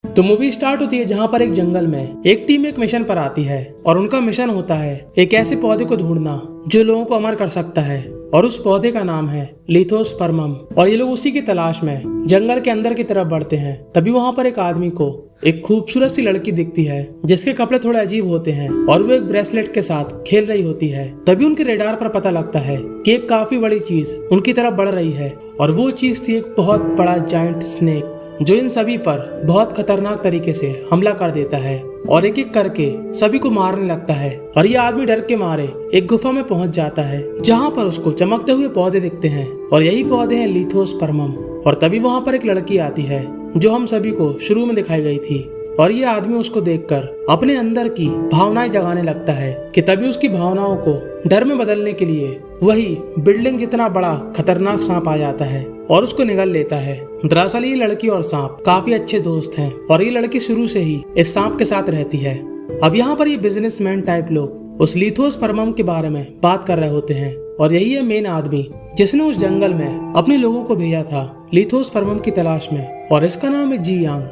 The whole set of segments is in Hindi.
तो मूवी स्टार्ट होती है जहाँ पर एक जंगल में एक टीम एक मिशन पर आती है और उनका मिशन होता है एक ऐसे पौधे को ढूंढना जो लोगों को अमर कर सकता है और उस पौधे का नाम है लिथोस्पर्मम। और ये लोग उसी की तलाश में जंगल के अंदर की तरफ बढ़ते हैं। तभी वहाँ पर एक आदमी को एक खूबसूरत सी लड़की दिखती है जिसके कपड़े थोड़े अजीब होते हैं और वो एक ब्रेसलेट के साथ खेल रही होती है। तभी उनके रेडार पर पता लगता है कि एक काफी बड़ी चीज उनकी तरफ बढ़ रही है और वो चीज थी एक बहुत बड़ा जायंट स्नेक जो इन सभी पर बहुत खतरनाक तरीके से हमला कर देता है और एक एक करके सभी को मारने लगता है। और ये आदमी डर के मारे एक गुफा में पहुंच जाता है जहां पर उसको चमकते हुए पौधे दिखते हैं और यही पौधे हैं लिथोस्पर्मम। और तभी वहां पर एक लड़की आती है जो हम सभी को शुरू में दिखाई गई थी और ये आदमी उसको देखकर अपने अंदर की भावनाएं जगाने लगता है कि तभी उसकी भावनाओं को डर में बदलने के लिए वही बिल्डिंग जितना बड़ा खतरनाक सांप आ जाता है और उसको निगल लेता है। दरअसल ये लड़की और सांप काफी अच्छे दोस्त हैं और ये लड़की शुरू से ही इस सांप के साथ रहती है। अब यहाँ पर ये बिजनेसमैन टाइप लोग उस लिथोस्पर्मम के बारे में बात कर रहे होते हैं और यही है मेन आदमी जिसने उस जंगल में अपने लोगों को भेजा था लिथोस्पर्मम की तलाश में और इसका नाम है जियांग।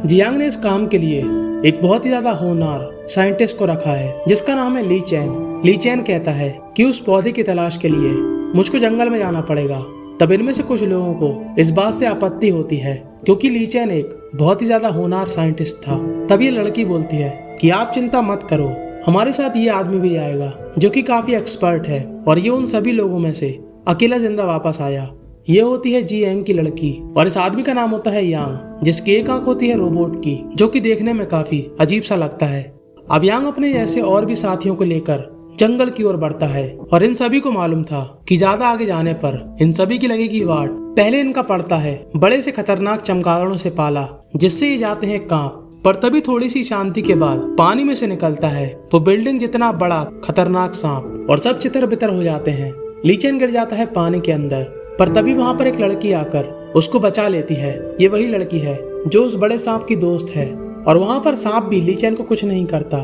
जियांग ने इस काम के लिए एक बहुत ही ज्यादा होनहार साइंटिस्ट को रखा है जिसका नाम है ली चैन। ली चैन कहता है कि उस पौधे की तलाश के लिए मुझको जंगल में जाना पड़ेगा। तब इनमें से कुछ लोगों को इस बात से आपत्ति होती है क्योंकि ली चैन एक बहुत ही ज्यादा होनहार साइंटिस्ट था। तब ये लड़की बोलती है कि आप चिंता मत करो, हमारे साथ ये आदमी भी आएगा जो कि काफी एक्सपर्ट है। और ये उन सभी लोगों में से अकेला जिंदा वापस आया। ये होती है जियांग की लड़की और इस आदमी का नाम होता है यांग जिसकी एक आंख होती है रोबोट की जो कि देखने में काफी अजीब सा लगता है। अब यांग अपने जैसे और भी साथियों को लेकर जंगल की ओर बढ़ता है और इन सभी को मालूम था कि ज्यादा आगे जाने पर इन सभी की लगेगी वाट। पहले इनका पड़ता है बड़े से खतरनाक चमगादड़ों से पाला जिससे ये जाते हैं कांप। पर तभी थोड़ी सी शांति के बाद पानी में से निकलता है वो बिल्डिंग जितना बड़ा खतरनाक सांप और सब चितर बितर हो जाते हैं। ली चैन गिर जाता है पानी के अंदर पर तभी वहाँ पर एक लड़की आकर उसको बचा लेती है। ये वही लड़की है जो उस बड़े सांप की दोस्त है और वहाँ पर सांप भी ली चैन को कुछ नहीं करता।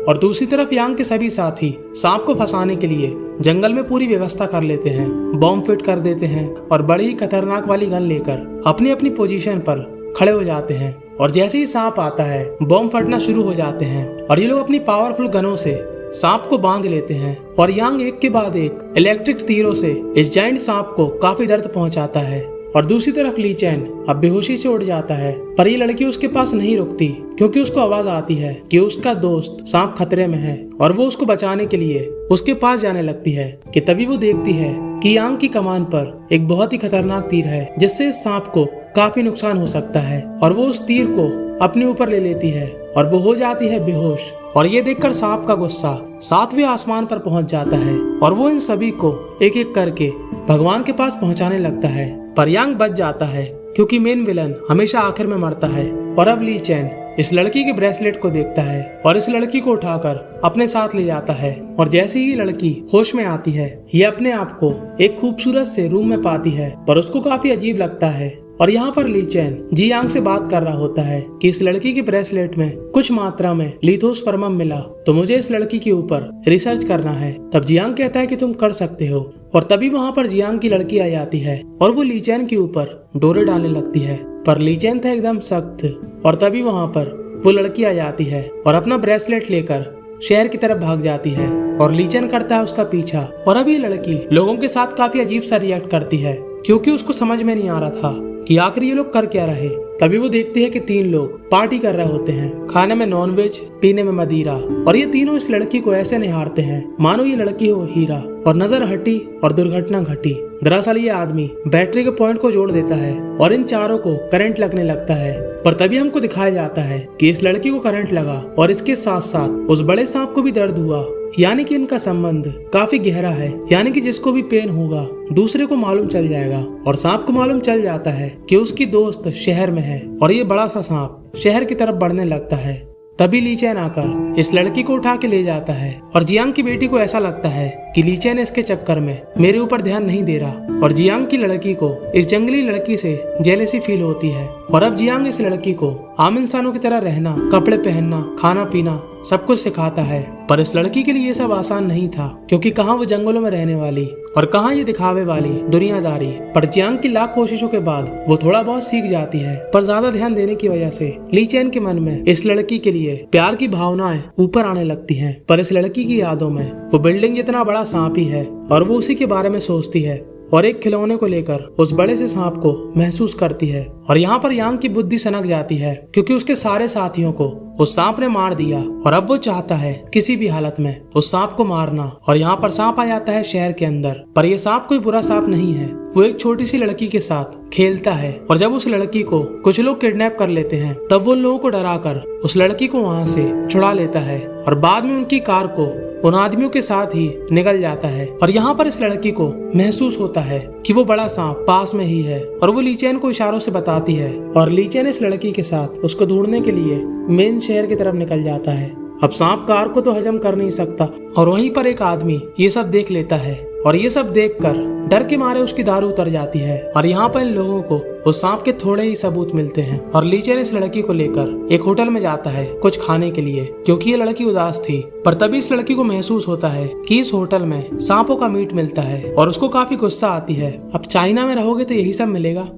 और दूसरी तरफ यांग के सभी साथी सांप को फंसाने के लिए जंगल में पूरी व्यवस्था कर लेते हैं, बॉम्ब फिट कर देते हैं और बड़ी ही खतरनाक वाली गन लेकर अपनी अपनी पोजीशन पर खड़े हो जाते हैं। और जैसे ही सांप आता है बॉम्ब फटना शुरू हो जाते हैं और ये लोग अपनी पावरफुल गनों से सांप को बांध लेते हैं और यांग एक के बाद एक इलेक्ट्रिक तीरों से इस जायंट सांप को काफी दर्द पहुंचाता है। और दूसरी तरफ ली चैन अब बेहोशी से उड़ जाता है पर ये लड़की उसके पास नहीं रुकती क्योंकि उसको आवाज आती है कि उसका दोस्त सांप खतरे में है और वो उसको बचाने के लिए उसके पास जाने लगती है कि तभी वो देखती है कि यांग की कमान पर एक बहुत ही खतरनाक तीर है जिससे इस सांप को काफी नुकसान हो सकता है। और वो उस तीर को अपने ऊपर ले लेती है और वो हो जाती है बेहोश। और ये देखकर सांप का गुस्सा 7वें आसमान पर पहुंच जाता है और वो इन सभी को एक एक करके भगवान के पास पहुंचाने लगता है। पर यांग बच जाता है क्योंकि मेन विलन हमेशा आखिर में मरता है। और अब ली चैन इस लड़की के ब्रेसलेट को देखता है और इस लड़की को उठाकर अपने साथ ले जाता है। और जैसे ही लड़की होश में आती है ये अपने आप को एक खूबसूरत से रूम में पाती है पर उसको काफी अजीब लगता है। और यहाँ पर ली चैन जियांग से बात कर रहा होता है कि इस लड़की के ब्रेसलेट में कुछ मात्रा में लिथोस्पर्मम मिला तो मुझे इस लड़की के ऊपर रिसर्च करना है। तब जियांग कहता है कि तुम कर सकते हो। और तभी वहाँ पर जियांग की लड़की आ जाती है और वो ली चैन के ऊपर डोरे डालने लगती है पर ली चैन था एकदम सख्त। और तभी वहाँ पर वो लड़की आ जाती है और अपना ब्रेसलेट लेकर शहर की तरफ भाग जाती है और ली चैन करता है उसका पीछा। और अब ये लड़की लोगों के साथ काफी अजीब सा रिएक्ट करती है क्योंकि उसको समझ में नहीं आ रहा था कि आखिर ये लोग कर क्या रहे। तभी वो देखती है कि 3 लोग पार्टी कर रहे होते हैं, खाने में नॉनवेज, पीने में मदिरा। और ये तीनों इस लड़की को ऐसे निहारते हैं मानो ये लड़की हो हीरा। और नजर हटी और दुर्घटना घटी। दरअसल ये आदमी बैटरी के पॉइंट को जोड़ देता है और इन चारों को करंट लगने लगता है। पर तभी हमको दिखाया जाता है कि इस लड़की को करंट लगा और इसके साथ साथ उस बड़े सांप को भी दर्द हुआ। यानी कि इनका संबंध काफी गहरा है। यानी कि जिसको भी पेन होगा दूसरे को मालूम चल जाएगा। और सांप को मालूम चल जाता है कि उसकी दोस्त शहर में है और ये बड़ा सा सांप शहर की तरफ बढ़ने लगता है। तभी ली चैन आकर इस लड़की को उठा के ले जाता है और जियांग की बेटी को ऐसा लगता है कि ली चैन इसके चक्कर में मेरे ऊपर ध्यान नहीं दे रहा। और जियांग की लड़की को इस जंगली लड़की से जेलसी फील होती है और अब जियांग इस लड़की को आम इंसानों की तरह रहना, कपड़े पहनना, खाना पीना सब कुछ सिखाता है। पर इस लड़की के लिए ये सब आसान नहीं था, क्योंकि कहाँ वो जंगलों में रहने वाली और कहाँ ये दिखावे वाली दुनियादारी। पर जियांग की लाख कोशिशों के बाद वो थोड़ा बहुत सीख जाती है, पर ज्यादा ध्यान देने की वजह से ली चैन के मन में इस लड़की के लिए प्यार की भावनाएं ऊपर आने लगती हैं। पर इस लड़की की यादों में वो बिल्डिंग जितना बड़ा सांप ही है और वो उसी के बारे में सोचती है और एक खिलौने को लेकर उस बड़े से सांप को महसूस करती है। और यहाँ पर यांग की बुद्धि सनक जाती है, क्योंकि उसके सारे साथियों को उस सांप ने मार दिया और अब वो चाहता है किसी भी हालत में उस सांप को मारना। और यहाँ पर सांप आ जाता है शहर के अंदर, पर यह सांप कोई बुरा सांप नहीं है। वो एक छोटी सी लड़की के साथ खेलता है और जब उस लड़की को कुछ लोग किडनैप कर लेते हैं तब वो लोगों को डराकर उस लड़की को वहाँ से छुड़ा लेता है और बाद में उनकी कार को उन आदमियों के साथ ही निकल जाता है। और यहाँ पर इस लड़की को महसूस होता है कि वो बड़ा सांप पास में ही है और वो ली चैन को इशारों से बताती है और ली चैन इस लड़की के साथ उसको ढूंढने के लिए मेन शहर की तरफ निकल जाता है। अब सांप कार को तो हजम कर नहीं सकता और वहीं पर एक आदमी ये सब देख लेता है और ये सब देखकर डर के मारे उसकी दारू उतर जाती है। और यहाँ पर इन लोगों को उस सांप के थोड़े ही सबूत मिलते हैं और ली चैन इस लड़की को लेकर एक होटल में जाता है कुछ खाने के लिए, क्योंकि ये लड़की उदास थी। पर तभी इस लड़की को महसूस होता है कि इस होटल में सांपों का मीट मिलता है और उसको काफी गुस्सा आती है। अब चाइना में रहोगे तो यही सब मिलेगा।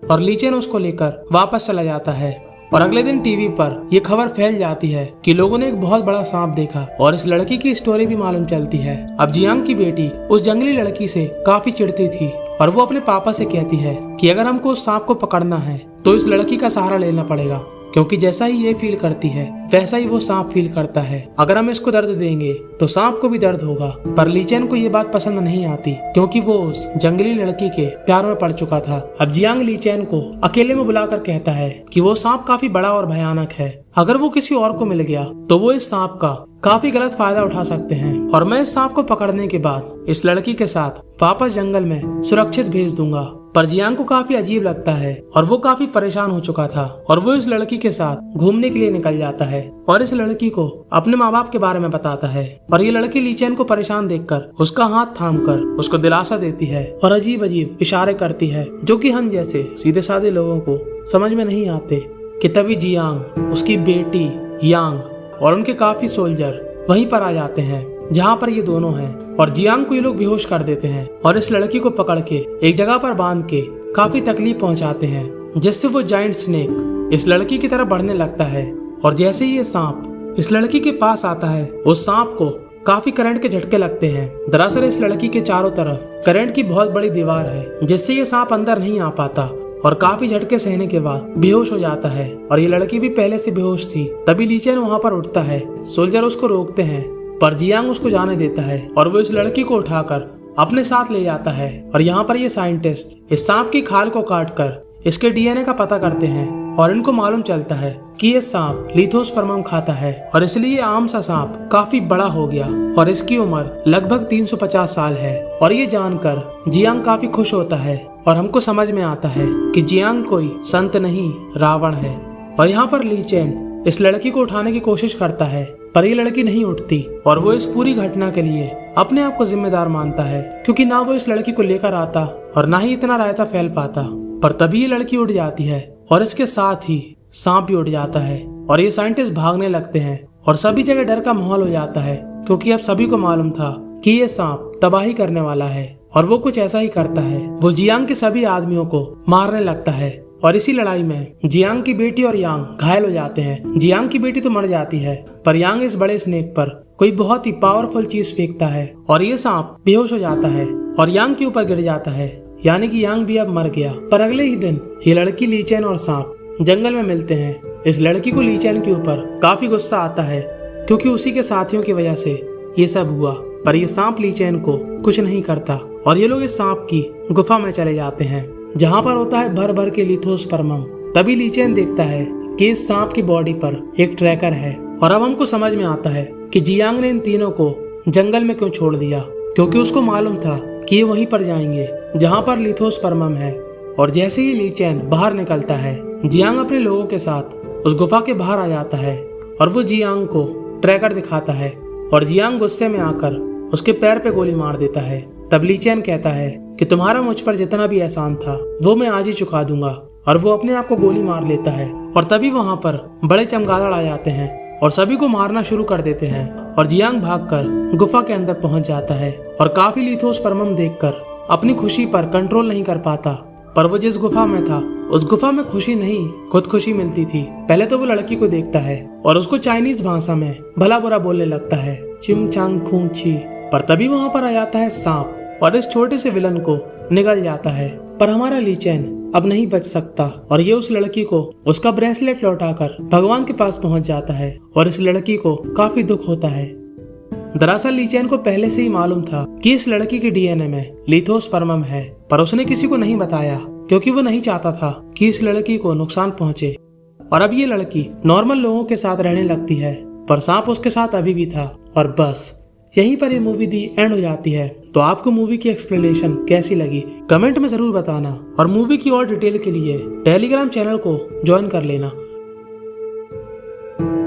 और ली चैन उसको लेकर वापस चला जाता है और अगले दिन टीवी पर ये खबर फैल जाती है कि लोगों ने एक बहुत बड़ा सांप देखा और इस लड़की की स्टोरी भी मालूम चलती है। अब जियांग की बेटी उस जंगली लड़की से काफी चिढ़ती थी और वो अपने पापा से कहती है कि अगर हमको उस सांप को पकड़ना है तो इस लड़की का सहारा लेना पड़ेगा, क्योंकि जैसा ही ये फील करती है वैसा ही वो सांप फील करता है। अगर हम इसको दर्द देंगे तो सांप को भी दर्द होगा। पर ली चैन को ये बात पसंद नहीं आती, क्योंकि वो उस जंगली लड़की के प्यार में पड़ चुका था। अब जियांग ली चैन को अकेले में बुलाकर कहता है कि वो सांप काफी बड़ा और भयानक है, अगर वो किसी और को मिल गया तो वो इस सांप का काफी गलत फायदा उठा सकते हैं और मैं इस सांप को पकड़ने के बाद इस लड़की के साथ वापस जंगल में सुरक्षित भेज दूंगा। पर जियांग को काफी अजीब लगता है और वो काफी परेशान हो चुका था और वो इस लड़की के साथ घूमने के लिए निकल जाता है और इस लड़की को अपने माँ बाप के बारे में बताता है। और ये लड़की ली चैन को परेशान देखकर उसका हाथ थामकर उसको दिलासा देती है और अजीब अजीब इशारे करती है, जो कि हम जैसे सीधे साधे लोगों को समझ में नहीं आते। कि तभी जियांग, उसकी बेटी यांग और उनके काफी सोल्जर वहीं पर आ जाते हैं जहाँ पर ये दोनों हैं और जियांग को ये लोग बेहोश कर देते हैं और इस लड़की को पकड़ के एक जगह पर बांध के काफी तकलीफ पहुंचाते हैं, जिससे वो जायंट स्नेक इस लड़की की तरफ बढ़ने लगता है। और जैसे ही ये सांप इस लड़की के पास आता है उस सांप को काफी करंट के झटके लगते हैं। दरअसल इस लड़की के चारों तरफ करंट की बहुत बड़ी दीवार है, जिससे ये सांप अंदर नहीं आ पाता और काफी झटके सहने के बाद बेहोश हो जाता है। और ये लड़की भी पहले से बेहोश थी। तभी ली चैन वहाँ पर उठता है, सोल्जर उसको रोकते हैं पर जियांग उसको जाने देता है और वो इस लड़की को उठाकर अपने साथ ले जाता है। और यहाँ पर ये साइंटिस्ट इस सांप की खाल को काटकर इसके डीएनए का पता करते हैं और इनको मालूम चलता है कि ये सांप लिथोस्पर्मम खाता है और इसलिए ये आम सा सांप काफी बड़ा हो गया और इसकी उम्र लगभग 350 साल है। और ये जानकर जियांग काफी खुश होता है और हमको समझ में आता है कि जियांग कोई संत नहीं रावण है। और यहाँ पर ली चैन इस लड़की को उठाने की कोशिश करता है पर ये लड़की नहीं उठती और वो इस पूरी घटना के लिए अपने आप को जिम्मेदार मानता है, क्योंकि ना वो इस लड़की को लेकर आता और ना ही इतना रायता फैल पाता। पर तभी ये लड़की उठ जाती है और इसके साथ ही सांप भी उठ जाता है और ये साइंटिस्ट भागने लगते हैं और सभी जगह डर का माहौल हो जाता है, क्योंकि अब सभी को मालूम था कि ये सांप तबाही करने वाला है और वो कुछ ऐसा ही करता है। वो जियांग के सभी आदमियों को मारने लगता है और इसी लड़ाई में जियांग की बेटी और यांग घायल हो जाते हैं। जियांग की बेटी तो मर जाती है पर यांग इस बड़े स्नेक पर कोई बहुत ही पावरफुल चीज फेंकता है और ये सांप बेहोश हो जाता है और यांग के ऊपर गिर जाता है, यानी कि यांग भी अब मर गया। पर अगले ही दिन ये लड़की ली चैन और सांप जंगल में मिलते हैं। इस लड़की को ली चैन के ऊपर काफी गुस्सा आता है, क्योंकि उसी के साथियों की वजह से ये सब हुआ। पर ये सांप ली चैन को कुछ नहीं करता और ये लोग इस सांप की गुफा में चले जाते हैं, जहाँ पर होता है भर भर के लिथोस्पर्मम। तभी ली चैन देखता है कि इस सांप की बॉडी पर एक ट्रैकर है और अब हमको समझ में आता है कि जियांग ने इन तीनों को जंगल में क्यों छोड़ दिया, क्योंकि उसको मालूम था कि ये वहीं पर जाएंगे जहाँ पर लिथोस्पर्मम है। और जैसे ही ली चैन बाहर निकलता है, जियांग अपने लोगों के साथ उस गुफा के बाहर आ जाता है और वो जियांग को ट्रैकर दिखाता है और जियांग गुस्से में आकर उसके पैर पे गोली मार देता है। तब ली चैन कहता है कि तुम्हारा मुझ पर जितना भी एहसान था वो मैं आज ही चुका दूंगा और वो अपने आप को गोली मार लेता है। और तभी वहाँ पर बड़े चमगादड़ आ जाते हैं और सभी को मारना शुरू कर देते हैं। और जियांग भागकर गुफा के अंदर पहुंच जाता है और काफी लिथोस्पर्मम देखकर अपनी खुशी पर कंट्रोल नहीं कर पाता। पर वो जिस गुफा में था उस गुफा में खुशी नहीं खुदकुशी मिलती थी। पहले तो वो लड़की को देखता है और उसको चाइनीज भाषा में भला बुरा बोलने लगता है, चिम चांग खूंग छी। पर तभी वहाँ पर आ जाता है सांप और इस छोटे से विलन को निगल जाता है। पर हमारा ली चैन अब नहीं बच सकता और ये उस लड़की को उसका ब्रेसलेट लौटाकर भगवान के पास पहुंच जाता है और इस लड़की को काफी दुख होता है। दरअसल ली चैन को पहले से ही मालूम था कि इस लड़की के डीएनए में लिथोस्पर्मम है, पर उसने किसी को नहीं बताया क्योंकि वो नहीं चाहता था कि इस लड़की को नुकसान पहुंचे। और अब ये लड़की नॉर्मल लोगों के साथ रहने लगती है, पर सांप उसके साथ अभी भी था। और बस यहीं पर ये मूवी दी एंड हो जाती है। तो आपको मूवी की एक्सप्लेनेशन कैसी लगी कमेंट में जरूर बताना और मूवी की और डिटेल के लिए टेलीग्राम चैनल को ज्वाइन कर लेना।